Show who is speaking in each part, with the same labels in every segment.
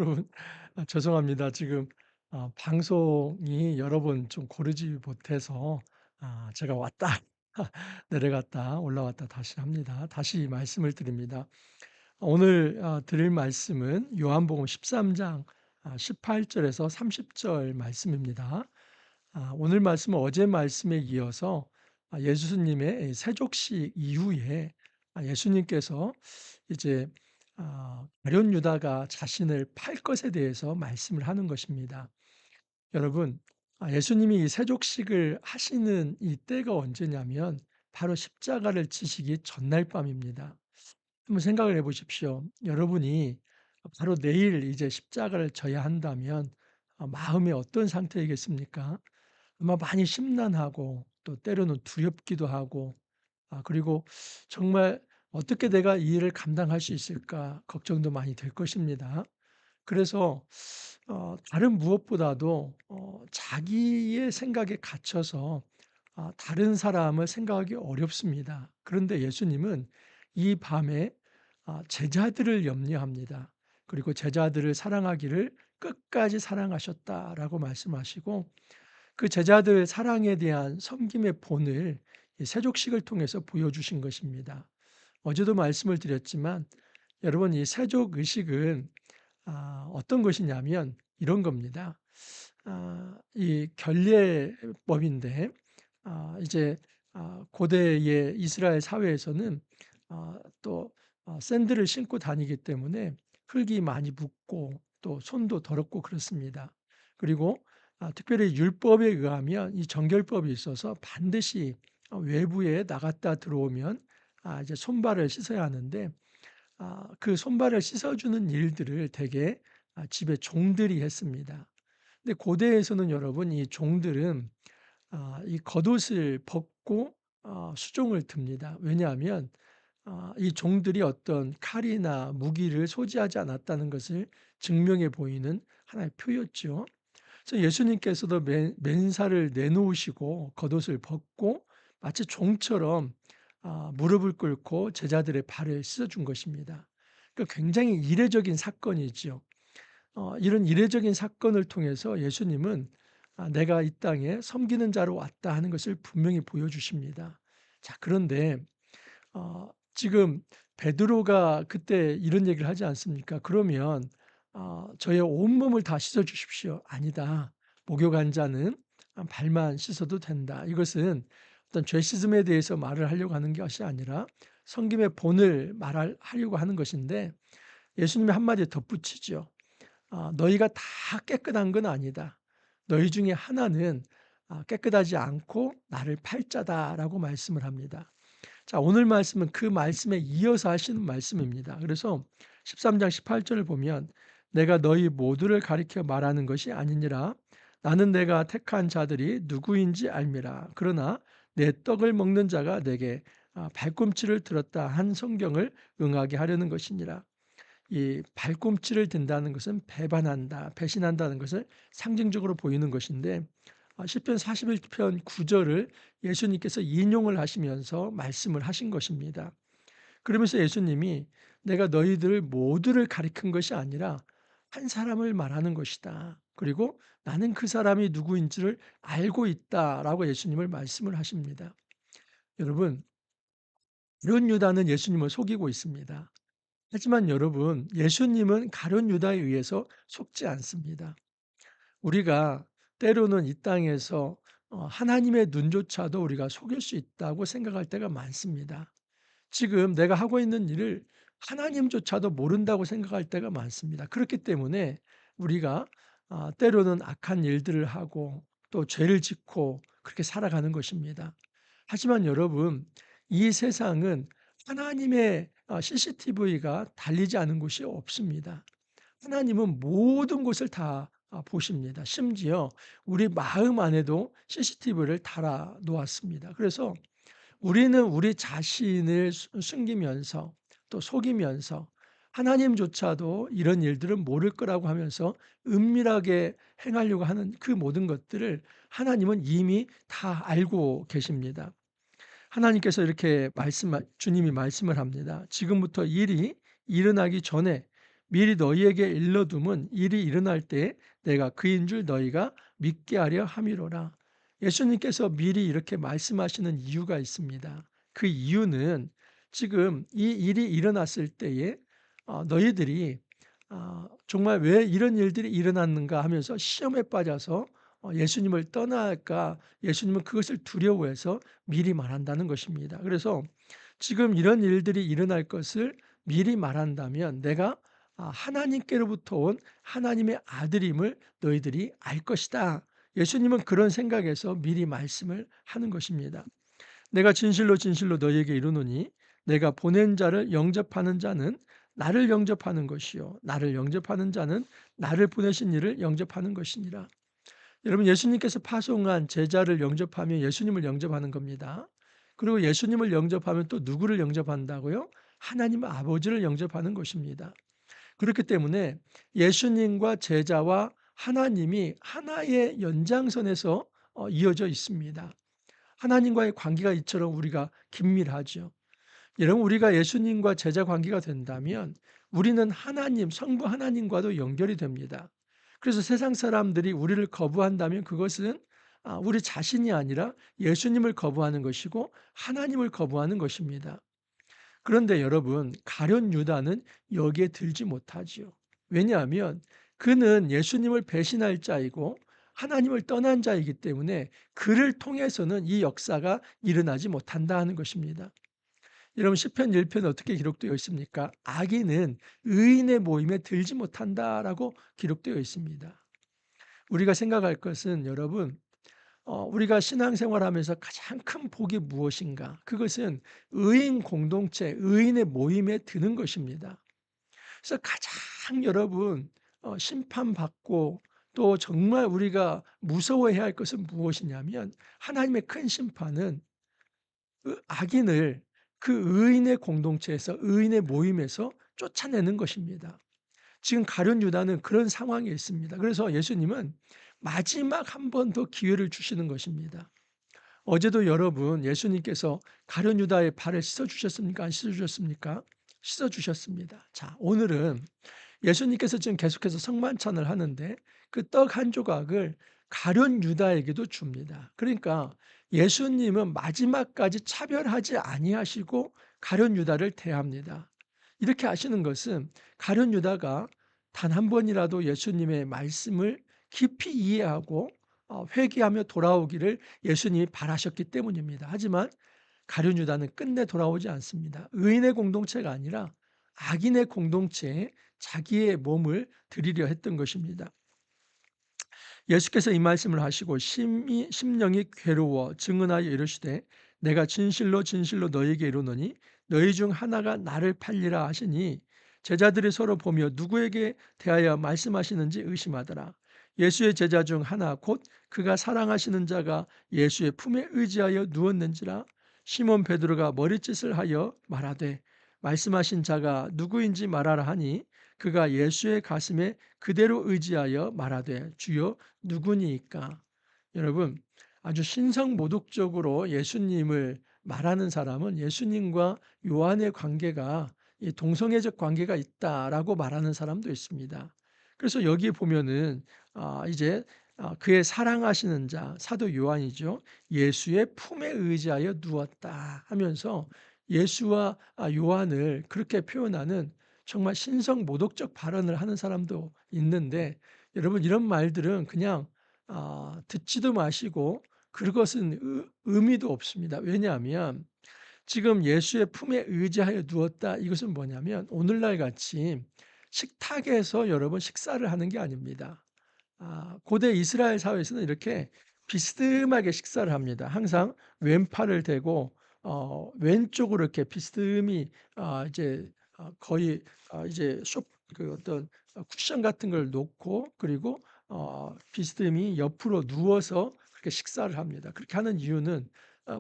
Speaker 1: 여러분, 죄송합니다. 지금 방송이 여러 번 좀 고르지 못해서 제가 왔다 내려갔다 올라왔다 다시 합니다. 다시 말씀을 드립니다. 오늘 드릴 말씀은 요한복음 13장 18 절에서 30절 말씀입니다. 오늘 말씀은 어제 말씀에 이어서 예수님의 세족식 이후에 예수님께서 이제 가룟 유다가 자신을 팔 것에 대해서 말씀을 하는 것입니다. 여러분, 예수님이 이 세족식을 하시는 이 때가 언제냐면 바로 십자가를 지시기 전날 밤입니다. 한번 생각을 해 보십시오. 여러분이 바로 내일 이제 십자가를 져야 한다면 마음이 어떤 상태이겠습니까? 아마 많이 심란하고 또 때로는 두렵기도 하고 그리고 정말 '어떻게 내가 이 일을 감당할 수 있을까?' 걱정도 많이 될 것입니다. 그래서 다른 무엇보다도 자기의 생각에 갇혀서 다른 사람을 생각하기 어렵습니다. 그런데 예수님은 이 밤에 제자들을 염려합니다. 그리고 "제자들을 사랑하기를 끝까지 사랑하셨다."라고 말씀하시고 그 제자들 사랑에 대한 섬김의 본을 이 세족식을 통해서 보여주신 것입니다. 어제도 말씀을 드렸지만 여러분 이 세족 의식은 어떤 것이냐면 이런 겁니다. 이 결례법인데 이제 고대의 이스라엘 사회에서는 또 샌들을 신고 다니기 때문에 흙이 많이 묻고 또 손도 더럽고 그렇습니다. 그리고 특별히 율법에 의하면 이 정결법이 있어서 반드시 외부에 나갔다 들어오면 이제 손발을 씻어야 하는데 그 손발을 씻어주는 일들을 대개 집의 종들이 했습니다. 근데 고대에서는 여러분 이 종들은 이 겉옷을 벗고 수종을 듭니다. 왜냐하면 이 종들이 어떤 칼이나 무기를 소지하지 않았다는 것을 증명해 보이는 하나의 표였죠. 그래서 예수님께서도 맨살을 내놓으시고 겉옷을 벗고 마치 종처럼 무릎을 꿇고 제자들의 발을 씻어 준 것입니다. 그러니까 굉장히 이례적인 사건이지요. 이런 이례적인 사건을 통해서 예수님은 '내가 이 땅에 섬기는 자로 왔다.' 하는 것을 분명히 보여주십니다. 자 그런데 지금 베드로가 그때 이런 얘기를 하지 않습니까? "그러면 저의 온몸을 다 씻어 주십시오." "아니다. 목욕한 자는 발만 씻어도 된다." 이것은 어떤 죄 씻음에 대해서 말을 하려고 하는 것이 아니라 섬김의 본을 하려고 하는 것인데 예수님이 한마디 덧붙이죠. "너희가 다 깨끗한 건 아니다. 너희 중에 하나는 깨끗하지 않고 나를 팔 자다."라고 말씀을 합니다. 자 오늘 말씀은 그 말씀에 이어서 하시는 말씀입니다. 그래서 13장 18 절을 보면 "내가 너희 모두를 가리켜 말하는 것이 아니니라. 나는 내가 택한 자들이 누구인지 알미라. 그러나 내 떡을 먹는 자가 내게 발꿈치를 들었다." 한 성경을 응하게 하려는 것이니라. 이 발꿈치를 든다는 것은 배반한다, 배신한다는 것을 상징적으로 보이는 것인데 시편 41편 9 절을 예수님께서 인용을 하시면서 말씀을 하신 것입니다. 그러면서 예수님이 "내가 너희들 모두를 가리킨 것이 아니라 한 사람을 말하는 것이다. 그리고 나는 그 사람이 누구인지를 알고 있다."라고 예수님을 말씀을 하십니다. 여러분 이런 유다는 예수님을 속이고 있습니다. 하지만 여러분 예수님은 가룟 유다에 의해서 속지 않습니다. 우리가 때로는 이 땅에서 하나님의 눈조차도 우리가 속일 수 있다고 생각할 때가 많습니다. 지금 내가 하고 있는 일을 하나님조차도 모른다고 생각할 때가 많습니다. 그렇기 때문에 우리가 때로는 악한 일들을 하고 또 죄를 짓고 그렇게 살아가는 것입니다. 하지만 여러분 이 세상은 하나님의 CCTV가 달리지 않은 곳이 없습니다. 하나님은 모든 곳을 다 보십니다. 심지어 우리 마음 안에도 CCTV를 달아 놓았습니다. 그래서 우리는 우리 자신을 숨기면서 또 속이면서 하나님조차도 이런 일들은 모를 거라고 하면서 은밀하게 행하려고 하는 그 모든 것들을 하나님은 이미 다 알고 계십니다. 하나님께서 이렇게 주님이 말씀을 합니다. "지금부터 일이 일어나기 전에 미리 너희에게 일러둠은 일이 일어날 때 내가 그인 줄 너희가 믿게 하려 함이로라. 예수님께서 미리 이렇게 말씀하시는 이유가 있습니다. 그 이유는 지금 이 일이 일어났을 때에 너희들이 정말 왜 이런 일들이 일어났는가 하면서 시험에 빠져서 예수님을 떠날까, 예수님은 그것을 두려워해서 미리 말한다는 것입니다. 그래서 지금 이런 일들이 일어날 것을 미리 말한다면 내가 하나님께로부터 온 하나님의 아들임을 너희들이 알 것이다. 예수님은 그런 생각에서 미리 말씀을 하는 것입니다. 내가 진실로 진실로 너희에게 이르노니 내가 보낸 자를 영접하는 자는 나를 영접하는 것이요 나를 영접하는 자는 나를 보내신 이를 영접하는 것이니라. 여러분, 예수님께서 파송한 제자를 영접하면 예수님을 영접하는 겁니다. 그리고 예수님을 영접하면 또 누구를 영접한다고요? 하나님 아버지를 영접하는 것입니다. 그렇기 때문에 예수님과 제자와 하나님이 하나의 연장선에서 이어져 있습니다. 하나님과의 관계가 이처럼 우리가 긴밀하죠. 여러분, 우리가 예수님과 제자 관계가 된다면 우리는 하나님, 성부 하나님과도 연결이 됩니다. 그래서 세상 사람들이 우리를 거부한다면 그것은 우리 자신이 아니라 예수님을 거부하는 것이고 하나님을 거부하는 것입니다. 그런데 여러분, 가룟 유다는 여기에 들지 못하지요. 왜냐하면 그는 예수님을 배신할 자이고 하나님을 떠난 자이기 때문에 그를 통해서는 이 역사가 일어나지 못한다 하는 것입니다. 여러분, 시편 1편에 어떻게 기록되어 있습니까? 악인은 의인의 모임에 들지 못한다라고 기록되어 있습니다. 우리가 생각할 것은 여러분, 우리가 신앙생활하면서 가장 큰 복이 무엇인가? 그것은 의인 공동체, 의인의 모임에 드는 것입니다. 그래서 가장 여러분 심판받고 또 정말 우리가 무서워해야 할 것은 무엇이냐면 하나님의 큰 심판은 악인을 그 의인의 공동체에서 의인의 모임에서 쫓아내는 것입니다. 지금 가룟 유다는 그런 상황에 있습니다. 그래서 예수님은 마지막 한 번 더 기회를 주시는 것입니다. 어제도 여러분 예수님께서 가룟 유다의 발을 씻어 주셨습니까? 안 씻어 주셨습니까? 씻어 주셨습니다. 자, 오늘은 예수님께서 지금 계속해서 성만찬을 하는데 그 떡 한 조각을 가룟 유다에게도 줍니다. 그러니까 예수님은 마지막까지 차별하지 아니하시고 가룟 유다를 대합니다. 이렇게 하시는 것은 가룟 유다가 단 한 번이라도 예수님의 말씀을 깊이 이해하고 회개하며 돌아오기를 예수님이 바라셨기 때문입니다. 하지만 가룟 유다는 끝내 돌아오지 않습니다. 의인의 공동체가 아니라 악인의 공동체에 자기의 몸을 드리려 했던 것입니다. 예수께서 이 말씀을 하시고 심령이 괴로워 증언하여 이르시되 내가 진실로 진실로 너희에게 이르노니 너희 중 하나가 나를 팔리라 하시니 제자들이 서로 보며 누구에게 대하여 말씀하시는지 의심하더라. 예수의 제자 중 하나 곧 그가 사랑하시는 자가 예수의 품에 의지하여 누웠는지라. 시몬 베드로가 머리짓을 하여 말하되 말씀하신 자가 누구인지 말하라 하니 그가 예수의 가슴에 그대로 의지하여 말하되 주여 누구니이까. 여러분, 아주 신성모독적으로 예수님을 말하는 사람은 예수님과 요한의 관계가 동성애적 관계가 있다라고 말하는 사람도 있습니다. 그래서 여기 보면은 이제 그의 사랑하시는 자 사도 요한이죠. 예수의 품에 의지하여 누웠다 하면서 예수와 요한을 그렇게 표현하는 정말 신성모독적 발언을 하는 사람도 있는데 여러분, 이런 말들은 그냥 듣지도 마시고 그것은 의미도 없습니다. 왜냐하면 지금 예수의 품에 의지하여 누웠다, 이것은 뭐냐면 오늘날 같이 식탁에서 여러분 식사를 하는 게 아닙니다. 고대 이스라엘 사회에서는 이렇게 비스듬하게 식사를 합니다. 항상 왼팔을 대고 왼쪽으로 이렇게 비스듬히 이제 거의 이제 그 어떤 쿠션 같은 걸 놓고 그리고 비스듬히 옆으로 누워서 그렇게 식사를 합니다. 그렇게 하는 이유는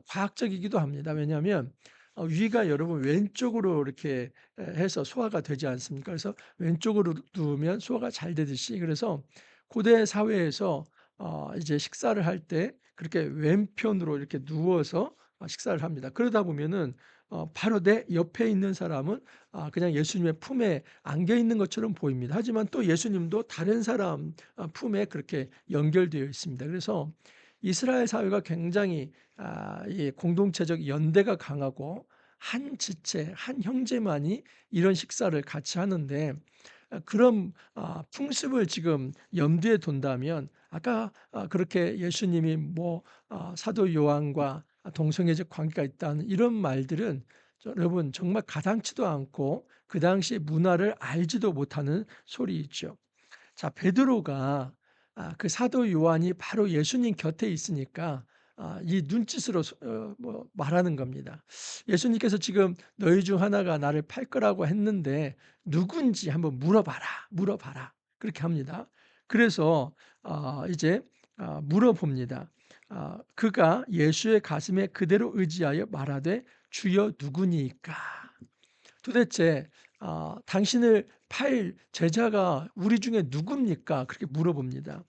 Speaker 1: 과학적이기도 합니다. 왜냐하면 위가 여러분 왼쪽으로 이렇게 해서 소화가 되지 않습니까? 그래서 왼쪽으로 누우면 소화가 잘 되듯이, 그래서 고대 사회에서 이제 식사를 할 때 그렇게 왼편으로 이렇게 누워서 식사를 합니다. 그러다 보면은 바로 내 옆에 있는 사람은 그냥 예수님의 품에 안겨 있는 것처럼 보입니다. 하지만 또 예수님도 다른 사람 품에 그렇게 연결되어 있습니다. 그래서 이스라엘 사회가 굉장히 이 공동체적 연대가 강하고 한 지체, 한 형제만이 이런 식사를 같이 하는데, 그런 풍습을 지금 염두에 둔다면 아까 그렇게 예수님이 뭐 사도 요한과 동성애적 관계가 있다는 이런 말들은 여러분 정말 가당치도 않고 그 당시의 문화를 알지도 못하는 소리이죠. 자, 베드로가 그 사도 요한이 바로 예수님 곁에 있으니까 이 눈짓으로 뭐 말하는 겁니다. 예수님께서 지금 너희 중 하나가 나를 팔 거라고 했는데 누군지 한번 물어봐라, 물어봐라. 그렇게 합니다. 그래서 이제 물어봅니다. 그가 예수의 가슴에 그대로 의지하여 말하되 주여 누구니까? 도대체 당신을 팔 제자가 우리 중에 누굽니까? 그렇게 물어봅니다.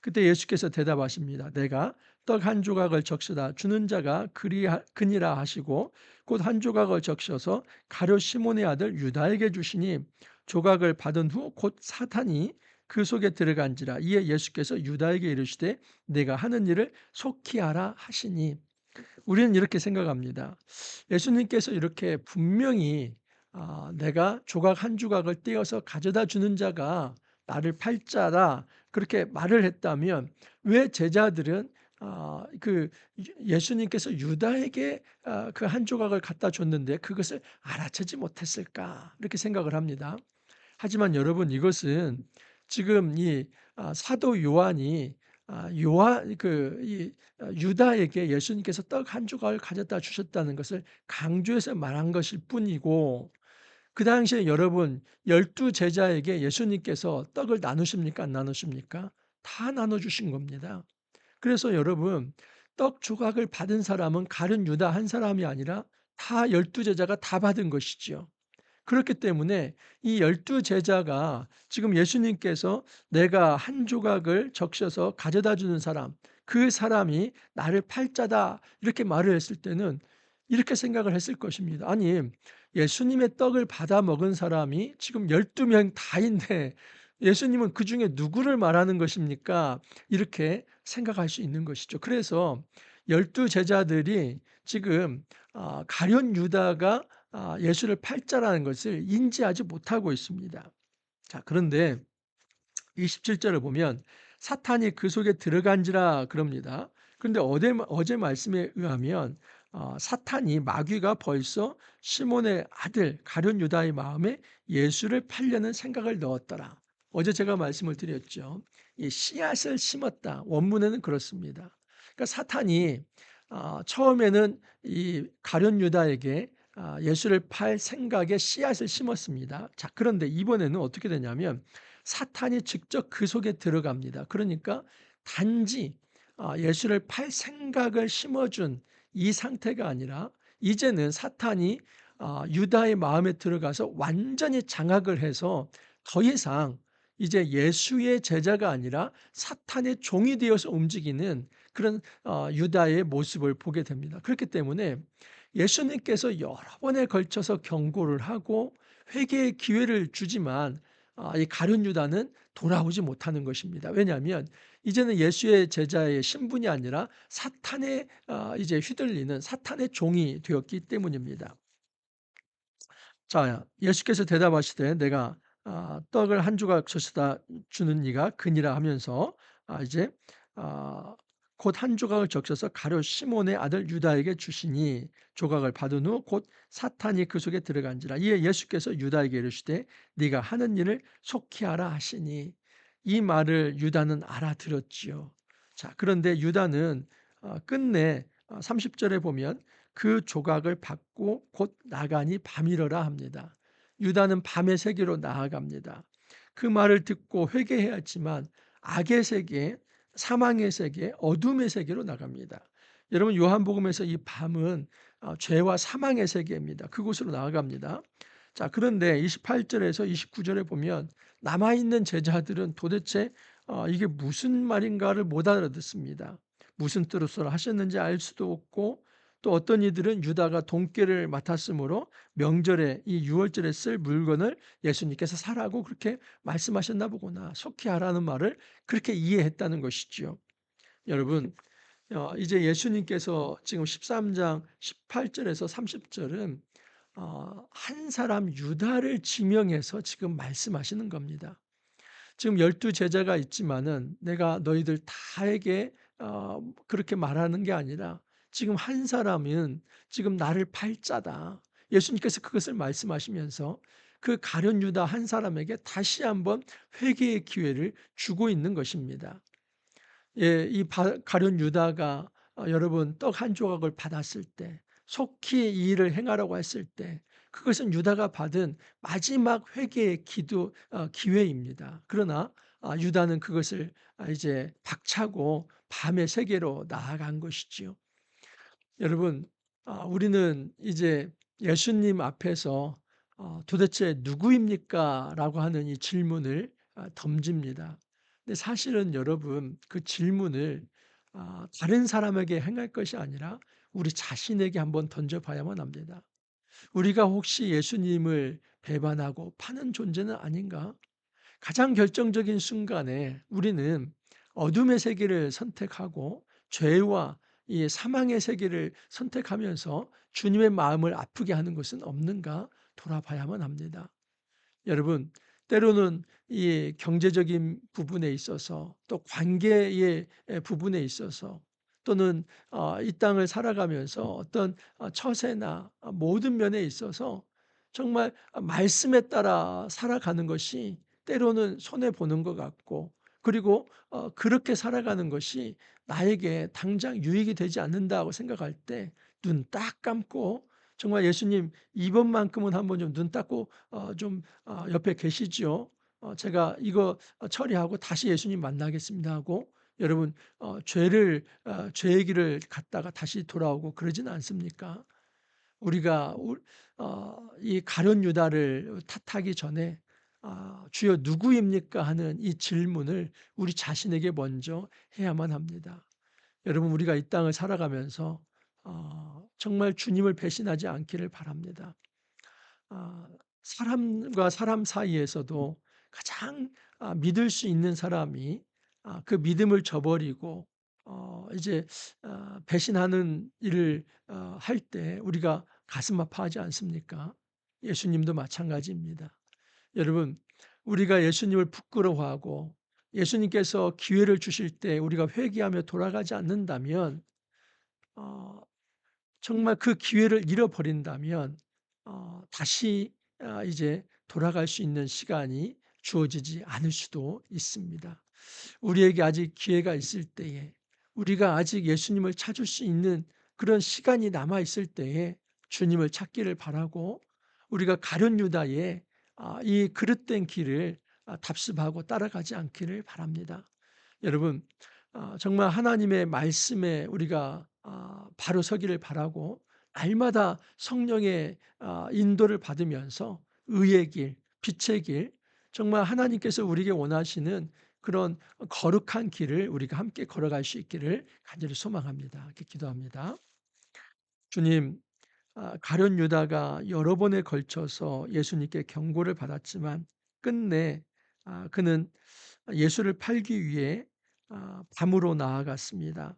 Speaker 1: 그때 예수께서 대답하십니다. 내가 떡 한 조각을 적셔다 주는 자가 그니라 하시고 곧 한 조각을 적셔서 가룟 시몬의 아들 유다에게 주시니 조각을 받은 후 곧 사탄이 그 속에 들어간지라. 이에 예수께서 유다에게 이르시되 내가 하는 일을 속히 하라 하시니. 우리는 이렇게 생각합니다. 예수님께서 이렇게 분명히 내가 조각 한 조각을 떼어서 가져다 주는 자가 나를 팔 자다 그렇게 말을 했다면 왜 제자들은 그 예수님께서 유다에게 그 한 조각을 갖다 줬는데 그것을 알아채지 못했을까 이렇게 생각을 합니다. 하지만 여러분 이것은 지금 이 사도 요한이 요한 이 유다에게 예수님께서 떡 한 조각을 가져다 주셨다는 것을 강조해서 말한 것일 뿐이고, 그 당시에 여러분 12 제자에게 예수님께서 떡을 나누십니까 안 나누십니까? 다 나눠 주신 겁니다. 그래서 여러분 떡 조각을 받은 사람은 가룟 유다 한 사람이 아니라 다 12 제자가 다 받은 것이지요. 그렇기 때문에 이 12 제자가 지금 예수님께서 내가 한 조각을 적셔서 가져다 주는 사람, 그 사람이 나를 팔 자다 이렇게 말을 했을 때는 이렇게 생각을 했을 것입니다. 아니, 예수님의 떡을 받아 먹은 사람이 지금 12명 다인데 예수님은 그중에 누구를 말하는 것입니까? 이렇게 생각할 수 있는 것이죠. 그래서 12 제자들이 지금 가룟 유다가 예수를 팔자라는 것을 인지하지 못하고 있습니다. 자, 그런데 27절을 보면 사탄이 그 속에 들어간지라 그럽니다. 그런데 어제 말씀에 의하면 사탄이 마귀가 벌써 시몬의 아들 가룟 유다의 마음에 예수를 팔려는 생각을 넣었더라. 어제 제가 말씀을 드렸죠. 이 씨앗을 심었다. 원문에는 그렇습니다. 그러니까 사탄이 처음에는 이 가룟 유다에게 예수를 팔 생각에 씨앗을 심었습니다. 자, 그런데 이번에는 어떻게 되냐면 사탄이 직접 그 속에 들어갑니다. 그러니까 단지 예수를 팔 생각을 심어준 이 상태가 아니라 이제는 사탄이 유다의 마음에 들어가서 완전히 장악을 해서 더 이상 이제 예수의 제자가 아니라 사탄의 종이 되어서 움직이는 그런 유다의 모습을 보게 됩니다. 그렇기 때문에 예수님께서 여러 번에 걸쳐서 경고를 하고 회개의 기회를 주지만 이 가룟 유다는 돌아오지 못하는 것입니다. 왜냐하면 이제는 예수의 제자의 신분이 아니라 사탄에 이제 휘둘리는 사탄의 종이 되었기 때문입니다. 자, 예수께서 대답하시되 내가 떡을 한 조각 적셔다 주는 이가 그니라 하면서 이제 곧 한 조각을 적셔서 가룟 시몬의 아들 유다에게 주시니 조각을 받은 후 곧 사탄이 그 속에 들어간지라. 이에 예수께서 유다에게 이르시되 네가 하는 일을 속히 하라 하시니. 이 말을 유다는 알아들었지요. 자, 그런데 유다는 끝내 30절에 보면 그 조각을 받고 곧 나가니 밤이러라 합니다. 유다는 밤의 세계로 나아갑니다. 그 말을 듣고 회개해야 했지만 악의 세계, 사망의 세계, 어둠의 세계로 나갑니다. 여러분 요한복음에서 이 밤은 죄와 사망의 세계입니다. 그곳으로 나아갑니다. 자, 그런데 28절에서 29절에 보면 남아있는 제자들은 도대체 이게 무슨 말인가를 못 알아듣습니다. 무슨 뜻으로 하셨는지 알 수도 없고 또 어떤 이들은 유다가 돈깨를 맡았으므로 명절에 이 유월절에 쓸 물건을 예수님께서 사라고 그렇게 말씀하셨나 보구나. 속히 하라는 말을 그렇게 이해했다는 것이지요. 여러분, 이제 예수님께서 지금 13장 18절에서 30절은 한 사람 유다를 지명해서 지금 말씀하시는 겁니다. 지금 12 제자가 있지만은 내가 너희들 다에게 그렇게 말하는 게 아니라 지금 한 사람은 지금 나를 팔 자다. 예수님께서 그것을 말씀하시면서 그 가룟 유다 한 사람에게 다시 한번 회개의 기회를 주고 있는 것입니다. 예, 이 가룟 유다가 여러분 떡 한 조각을 받았을 때 속히 이 일을 행하라고 했을 때 그것은 유다가 받은 마지막 회개의 기회입니다. 그러나 유다는 그것을 이제 박차고 밤의 세계로 나아간 것이지요. 여러분, 우리는 이제 예수님 앞에서 도대체 누구입니까? 라고 하는 이 질문을 던집니다. 근데 사실은 여러분, 그 질문을 다른 사람에게 행할 것이 아니라 우리 자신에게 한번 던져봐야만 합니다. 우리가 혹시 예수님을 배반하고 파는 존재는 아닌가? 가장 결정적인 순간에 우리는 어둠의 세계를 선택하고 죄와 이 사망의 세계를 선택하면서 주님의 마음을 아프게 하는 것은 없는가 돌아봐야만 합니다. 여러분, 때로는 이 경제적인 부분에 있어서 또 관계의 부분에 있어서 또는 이 땅을 살아가면서 어떤 처세나 모든 면에 있어서 정말 말씀에 따라 살아가는 것이 때로는 손해 보는 것 같고 그리고 그렇게 살아가는 것이 나에게 당장 유익이 되지 않는다고 생각할 때 눈 딱 감고 정말 예수님 이번만큼은 한번 좀 눈 닦고 좀 옆에 계시지요. 제가 이거 처리하고 다시 예수님 만나겠습니다 하고 여러분 죄의 길을 갔다가 다시 돌아오고 그러지는 않습니까? 우리가 이 가룟 유다를 탓하기 전에 주여 누구입니까 하는 이 질문을 우리 자신에게 먼저 해야만 합니다. 여러분 우리가 이 땅을 살아가면서 정말 주님을 배신하지 않기를 바랍니다. 사람과 사람 사이에서도 가장 믿을 수 있는 사람이 그 믿음을 저버리고 이제 배신하는 일을 할 때 우리가 가슴 아파하지 않습니까? 예수님도 마찬가지입니다. 여러분, 우리가 예수님을 부끄러워하고 예수님께서 기회를 주실 때 우리가 회개하며 돌아가지 않는다면 어 정말 그 기회를 잃어버린다면 다시 이제 돌아갈 수 있는 시간이 주어지지 않을 수도 있습니다. 우리에게 아직 기회가 있을 때에 우리가 아직 예수님을 찾을 수 있는 그런 시간이 남아 있을 때에 주님을 찾기를 바라고 우리가 가룟 유다의 이 그릇된 길을 답습하고 따라가지 않기를 바랍니다. 여러분 정말 하나님의 말씀에 우리가 바로 서기를 바라고 날마다 성령의 인도를 받으면서 의의 길, 빛의 길, 정말 하나님께서 우리에게 원하시는 그런 거룩한 길을 우리가 함께 걸어갈 수 있기를 간절히 소망합니다. 이렇게 기도합니다. 주님, 가룟 유다가 여러 번에 걸쳐서 예수님께 경고를 받았지만 끝내 그는 예수를 팔기 위해 밤으로 나아갔습니다.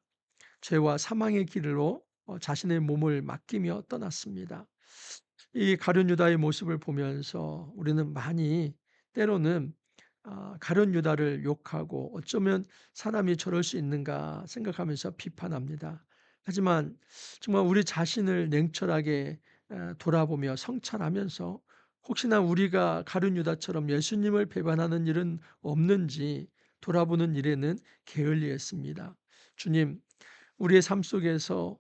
Speaker 1: 죄와 사망의 길로 자신의 몸을 맡기며 떠났습니다. 이 가룟 유다의 모습을 보면서 우리는 많이 때로는 가룟 유다를 욕하고 어쩌면 사람이 저럴 수 있는가 생각하면서 비판합니다. 하지만 정말 우리 자신을 냉철하게 돌아보며 성찰하면서 혹시나 우리가 가룟 유다처럼 예수님을 배반하는 일은 없는지 돌아보는 일에는 게을리했습니다. 주님, 우리의 삶 속에서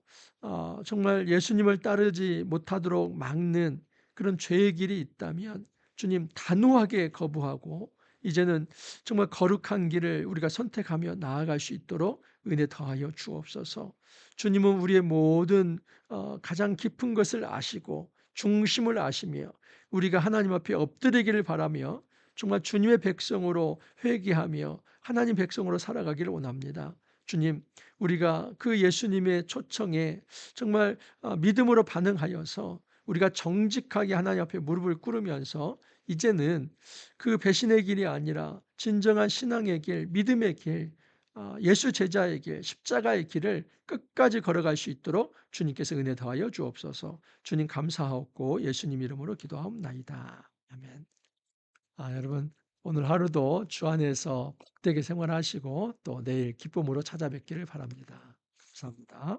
Speaker 1: 정말 예수님을 따르지 못하도록 막는 그런 죄의 길이 있다면 주님 단호하게 거부하고 이제는 정말 거룩한 길을 우리가 선택하며 나아갈 수 있도록 은혜 더하여 주옵소서. 주님은 우리의 모든 가장 깊은 것을 아시고 중심을 아시며 우리가 하나님 앞에 엎드리기를 바라며 정말 주님의 백성으로 회개하며 하나님 백성으로 살아가기를 원합니다. 주님, 우리가 그 예수님의 초청에 정말 믿음으로 반응하여서 우리가 정직하게 하나님 앞에 무릎을 꿇으면서 이제는 그 배신의 길이 아니라 진정한 신앙의 길, 믿음의 길, 예수 제자의 길, 십자가의 길을 끝까지 걸어갈 수 있도록 주님께서 은혜 더하여 주옵소서. 주님 감사하옵고 예수님 이름으로 기도하옵나이다. 아멘. 여러분, 오늘 하루도 주 안에서 복되게 생활하시고 또 내일 기쁨으로 찾아뵙기를 바랍니다. 감사합니다.